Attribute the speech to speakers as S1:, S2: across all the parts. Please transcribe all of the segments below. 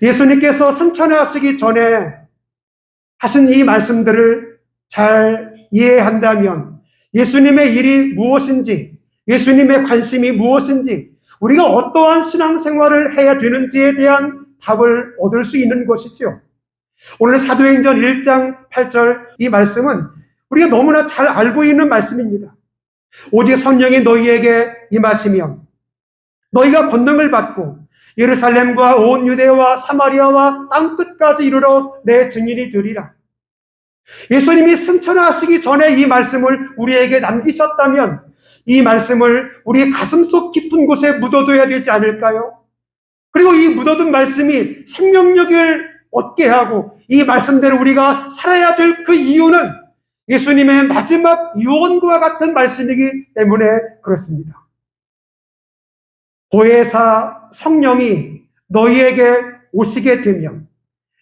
S1: 예수님께서 승천하시기 전에 하신 이 말씀들을 잘 이해한다면 예수님의 일이 무엇인지, 예수님의 관심이 무엇인지, 우리가 어떠한 신앙생활을 해야 되는지에 대한 답을 얻을 수 있는 것이죠. 오늘 사도행전 1장 8절 이 말씀은 우리가 너무나 잘 알고 있는 말씀입니다. 오직 성령이 너희에게 임하시면 너희가 권능을 받고 예루살렘과 온 유대와 사마리아와 땅끝까지 이르러 내 증인이 되리라. 예수님이 승천하시기 전에 이 말씀을 우리에게 남기셨다면 이 말씀을 우리의 가슴속 깊은 곳에 묻어둬야 되지 않을까요? 그리고 이 묻어둔 말씀이 생명력을 얻게 하고 이 말씀대로 우리가 살아야 될 그 이유는 예수님의 마지막 유언과 같은 말씀이기 때문에 그렇습니다. 보혜사 성령이 너희에게 오시게 되면,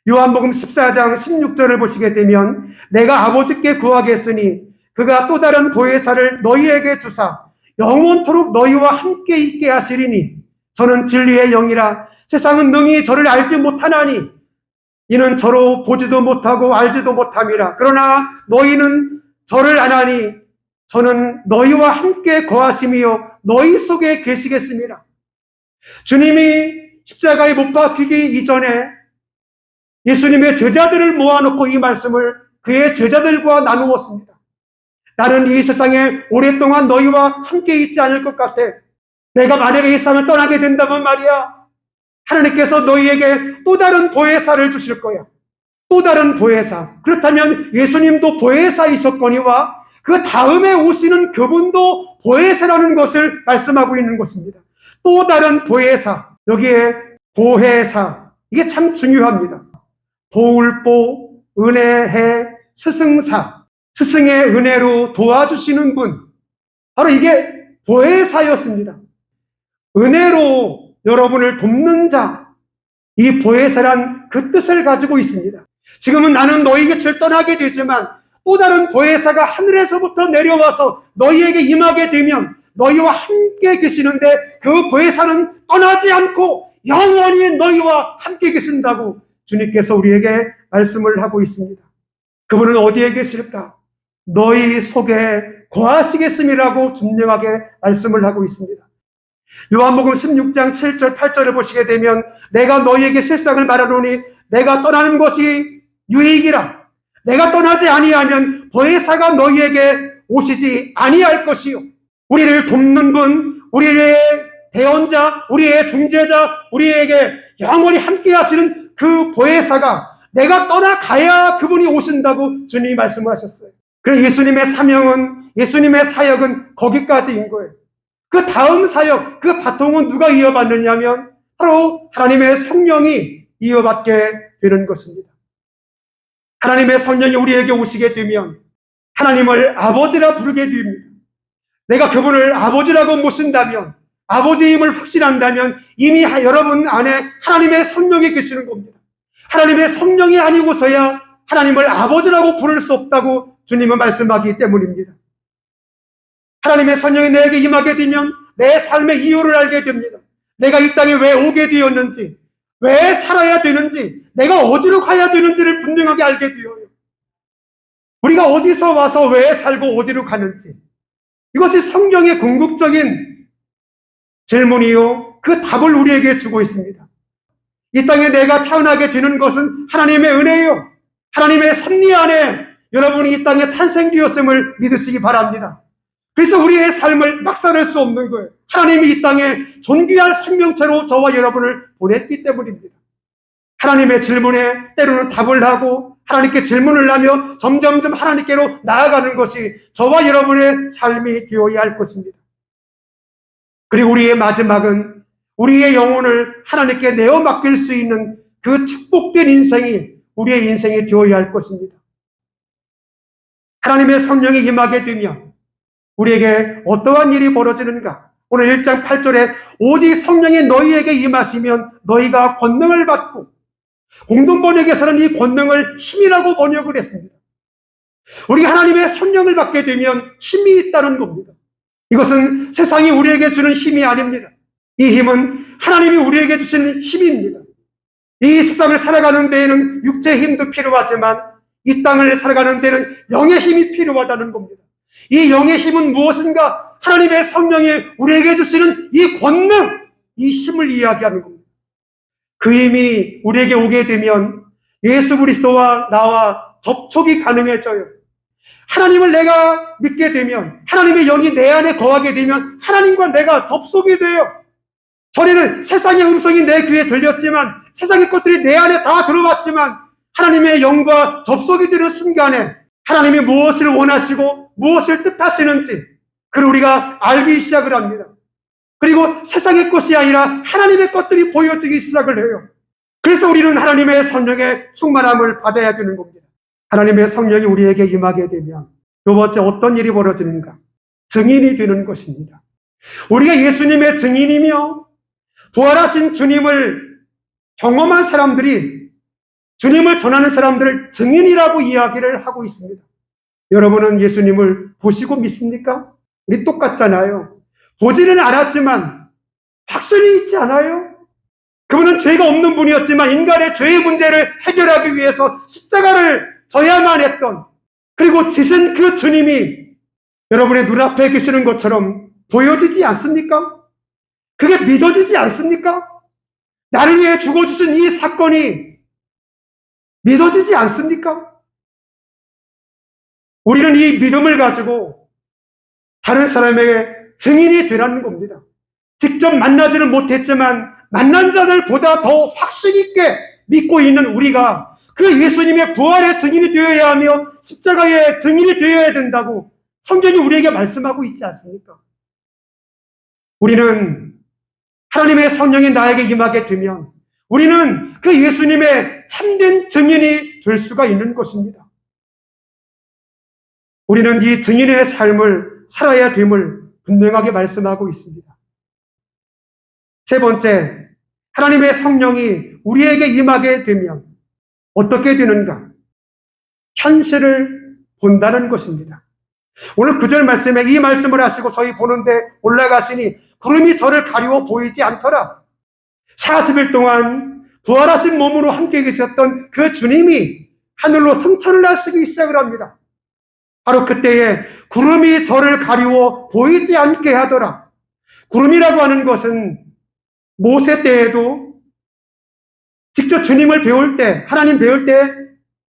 S1: 요한복음 14장 16절을 보시게 되면 내가 아버지께 구하겠으니 그가 또 다른 보혜사를 너희에게 주사 영원토록 너희와 함께 있게 하시리니 저는 진리의 영이라. 세상은 능히 저를 알지 못하나니 이는 저로 보지도 못하고 알지도 못함이라. 그러나 너희는 저를 아나니 저는 너희와 함께 거하심이요 너희 속에 계시겠습니다. 주님이 십자가에 못 박히기 이전에 예수님의 제자들을 모아놓고 이 말씀을 그의 제자들과 나누었습니다. 나는 이 세상에 오랫동안 너희와 함께 있지 않을 것 같아. 내가 만약에 이 세상을 떠나게 된다면 말이야, 하나님께서 너희에게 또 다른 보혜사를 주실 거야. 또 다른 보혜사. 그렇다면 예수님도 보혜사이셨거니와 그 다음에 오시는 그분도 보혜사라는 것을 말씀하고 있는 것입니다. 또 다른 보혜사. 여기에 보혜사. 이게 참 중요합니다. 도울보, 은혜해, 스승사. 스승의 은혜로 도와주시는 분. 바로 이게 보혜사였습니다. 은혜로 여러분을 돕는 자, 이 보혜사란 그 뜻을 가지고 있습니다. 지금은 나는 너희 곁을 떠나게 되지만 또 다른 보혜사가 하늘에서부터 내려와서 너희에게 임하게 되면 너희와 함께 계시는데 그 보혜사는 떠나지 않고 영원히 너희와 함께 계신다고 주님께서 우리에게 말씀을 하고 있습니다. 그분은 어디에 계실까? 너희 속에 거하시겠음이라고 분명하게 말씀을 하고 있습니다. 요한복음 16장 7절 8절을 보시게 되면 내가 너희에게 실상을 말하노니 내가 떠나는 것이 유익이라. 내가 떠나지 아니하면 보혜사가 너희에게 오시지 아니할 것이요. 우리를 돕는 분, 우리의 대언자, 우리의 중재자, 우리에게 영원히 함께 하시는 그 보혜사가 내가 떠나가야 그분이 오신다고 주님이 말씀하셨어요. 그래서 예수님의 사명은, 예수님의 사역은 거기까지인 거예요. 그 다음 사역, 그 바통은 누가 이어받느냐면 바로 하나님의 성령이 이어받게 되는 것입니다. 하나님의 성령이 우리에게 오시게 되면 하나님을 아버지라 부르게 됩니다. 내가 그분을 아버지라고 모신다면, 아버지임을 확신한다면 이미 여러분 안에 하나님의 성령이 계시는 겁니다. 하나님의 성령이 아니고서야 하나님을 아버지라고 부를 수 없다고 주님은 말씀하기 때문입니다. 하나님의 성령이 내게 임하게 되면 내 삶의 이유를 알게 됩니다. 내가 이 땅에 왜 오게 되었는지, 왜 살아야 되는지, 내가 어디로 가야 되는지를 분명하게 알게 되어요. 우리가 어디서 와서 왜 살고 어디로 가는지, 이것이 성경의 궁극적인 질문이요, 그 답을 우리에게 주고 있습니다. 이 땅에 내가 태어나게 되는 것은 하나님의 은혜요, 하나님의 섭리 안에 여러분이 이 땅에 탄생되었음을 믿으시기 바랍니다. 그래서 우리의 삶을 막 살 수 없는 거예요. 하나님이 이 땅에 존귀한 생명체로 저와 여러분을 보냈기 때문입니다. 하나님의 질문에 때로는 답을 하고 하나님께 질문을 하며 점점점 하나님께로 나아가는 것이 저와 여러분의 삶이 되어야 할 것입니다. 그리고 우리의 마지막은 우리의 영혼을 하나님께 내어 맡길 수 있는 그 축복된 인생이 우리의 인생이 되어야 할 것입니다. 하나님의 성령이 임하게 되면 우리에게 어떠한 일이 벌어지는가? 오늘 1장 8절에 오직 성령이 너희에게 임하시면 너희가 권능을 받고, 공동번역에서는 이 권능을 힘이라고 번역을 했습니다. 우리가 하나님의 성령을 받게 되면 힘이 있다는 겁니다. 이것은 세상이 우리에게 주는 힘이 아닙니다. 이 힘은 하나님이 우리에게 주시는 힘입니다. 이 세상을 살아가는 데에는 육체의 힘도 필요하지만 이 땅을 살아가는 데는 영의 힘이 필요하다는 겁니다. 이 영의 힘은 무엇인가? 하나님의 성령이 우리에게 주시는 이 권능, 이 힘을 이야기하는 겁니다. 그 힘이 우리에게 오게 되면 예수 그리스도와 나와 접촉이 가능해져요. 하나님을 내가 믿게 되면, 하나님의 영이 내 안에 거하게 되면 하나님과 내가 접속이 돼요. 전에는 세상의 음성이 내 귀에 들렸지만, 세상의 것들이 내 안에 다 들어왔지만, 하나님의 영과 접속이 되는 순간에 하나님이 무엇을 원하시고 무엇을 뜻하시는지 그걸 우리가 알기 시작을 합니다. 그리고 세상의 것이 아니라 하나님의 것들이 보여지기 시작을 해요. 그래서 우리는 하나님의 성령의 충만함을 받아야 되는 겁니다. 하나님의 성령이 우리에게 임하게 되면 두 번째 어떤 일이 벌어지는가? 증인이 되는 것입니다. 우리가 예수님의 증인이며 부활하신 주님을 경험한 사람들이 주님을 전하는 사람들을 증인이라고 이야기를 하고 있습니다. 여러분은 예수님을 보시고 믿습니까? 우리 똑같잖아요. 보지는 않았지만 확신이 있지 않아요? 그분은 죄가 없는 분이었지만 인간의 죄의 문제를 해결하기 위해서 십자가를 져야만 했던, 그리고 지신 그 주님이 여러분의 눈앞에 계시는 것처럼 보여지지 않습니까? 그게 믿어지지 않습니까? 나를 위해 죽어주신 이 사건이 믿어지지 않습니까? 우리는 이 믿음을 가지고 다른 사람에게 증인이 되라는 겁니다. 직접 만나지는 못했지만 만난 자들보다 더 확신 있게 믿고 있는 우리가 그 예수님의 부활의 증인이 되어야 하며 십자가의 증인이 되어야 된다고 성경이 우리에게 말씀하고 있지 않습니까? 우리는 하나님의 성령이 나에게 임하게 되면 우리는 그 예수님의 참된 증인이 될 수가 있는 것입니다. 우리는 이 증인의 삶을 살아야 됨을 분명하게 말씀하고 있습니다. 세 번째, 하나님의 성령이 우리에게 임하게 되면 어떻게 되는가? 현실을 본다는 것입니다. 오늘 9절 말씀에 이 말씀을 하시고 저희 보는데 올라가시니 구름이 저를 가리워 보이지 않더라. 40일 동안 부활하신 몸으로 함께 계셨던 그 주님이 하늘로 승천을 하시기 시작을 합니다. 바로 그때에 구름이 저를 가리워 보이지 않게 하더라. 구름이라고 하는 것은 모세 때에도 직접 주님을 배울 때, 하나님 배울 때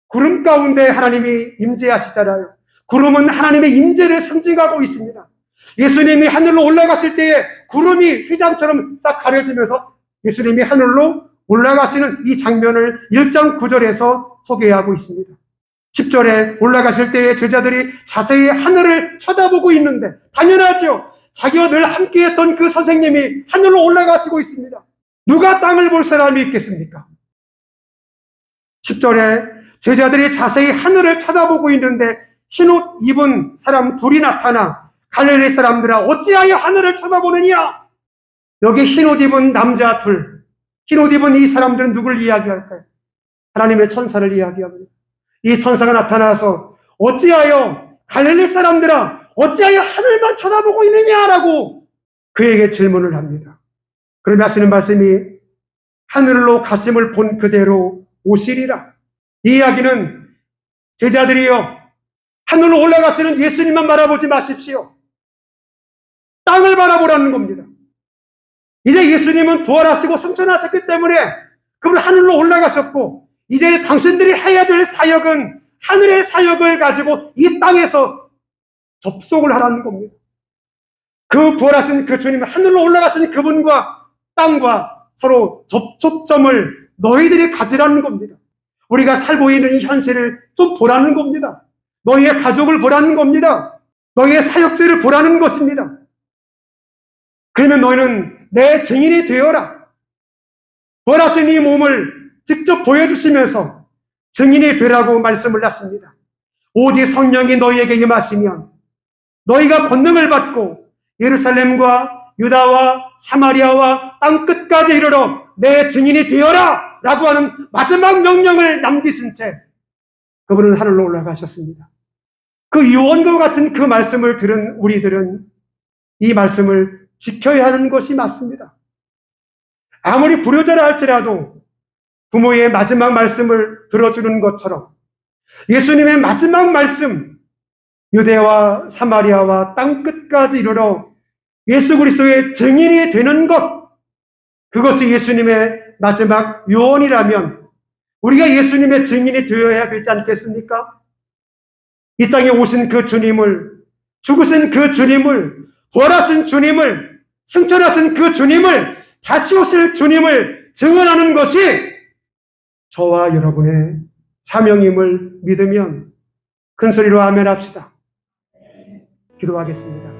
S1: 구름 가운데 하나님이 임재하시잖아요. 구름은 하나님의 임재를 상징하고 있습니다. 예수님이 하늘로 올라가실 때에 구름이 휘장처럼 싹 가려지면서 예수님이 하늘로 올라가시는 이 장면을 1장 9절에서 소개하고 있습니다. 10절에 올라가실 때에 제자들이 자세히 하늘을 쳐다보고 있는데 당연하죠. 자기와 늘 함께했던 그 선생님이 하늘로 올라가시고 있습니다. 누가 땅을 볼 사람이 있겠습니까? 10절에 제자들이 자세히 하늘을 쳐다보고 있는데 흰옷 입은 사람 둘이 나타나 갈릴리 사람들아 어찌하여 하늘을 쳐다보느냐? 여기 흰옷 입은 남자 둘, 흰옷 입은 이 사람들은 누굴 이야기할까요? 하나님의 천사를 이야기합니다. 이 천사가 나타나서 어찌하여 갈릴리 사람들아 어찌하여 하늘만 쳐다보고 있느냐라고 그에게 질문을 합니다. 그러며 하시는 말씀이 하늘로 가심을 본 그대로 오시리라. 이 이야기는 제자들이요 하늘로 올라가시는 예수님만 바라보지 마십시오. 땅을 바라보라는 겁니다. 이제 예수님은 부활하시고 승천하셨기 때문에 그분 하늘로 올라가셨고 이제 당신들이 해야 될 사역은 하늘의 사역을 가지고 이 땅에서 접속을 하라는 겁니다. 그 부활하신 그 주님, 하늘로 올라가신 그분과 땅과 서로 접촉점을 너희들이 가지라는 겁니다. 우리가 살고 있는 이 현실을 좀 보라는 겁니다. 너희의 가족을 보라는 겁니다. 너희의 사역지를 보라는 것입니다. 그러면 너희는 내 증인이 되어라. 부활하신 이 몸을 직접 보여주시면서 증인이 되라고 말씀을 하십니다. 오직 성령이 너희에게 임하시면 너희가 권능을 받고 예루살렘과 유다와 사마리아와 땅끝까지 이르러 내 증인이 되어라 라고 하는 마지막 명령을 남기신 채 그분은 하늘로 올라가셨습니다. 그 유언과 같은 그 말씀을 들은 우리들은 이 말씀을 지켜야 하는 것이 맞습니다. 아무리 불효자라 할지라도 부모의 마지막 말씀을 들어주는 것처럼 예수님의 마지막 말씀, 유대와 사마리아와 땅끝까지 이르러 예수 그리스도의 증인이 되는 것, 그것이 예수님의 마지막 유언이라면 우리가 예수님의 증인이 되어야 되지 않겠습니까? 이 땅에 오신 그 주님을, 죽으신 그 주님을, 부활하신 주님을, 승천하신 그 주님을, 다시 오실 주님을 증언하는 것이 저와 여러분의 사명임을 믿으면 큰 소리로 아멘 합시다. 기도하겠습니다.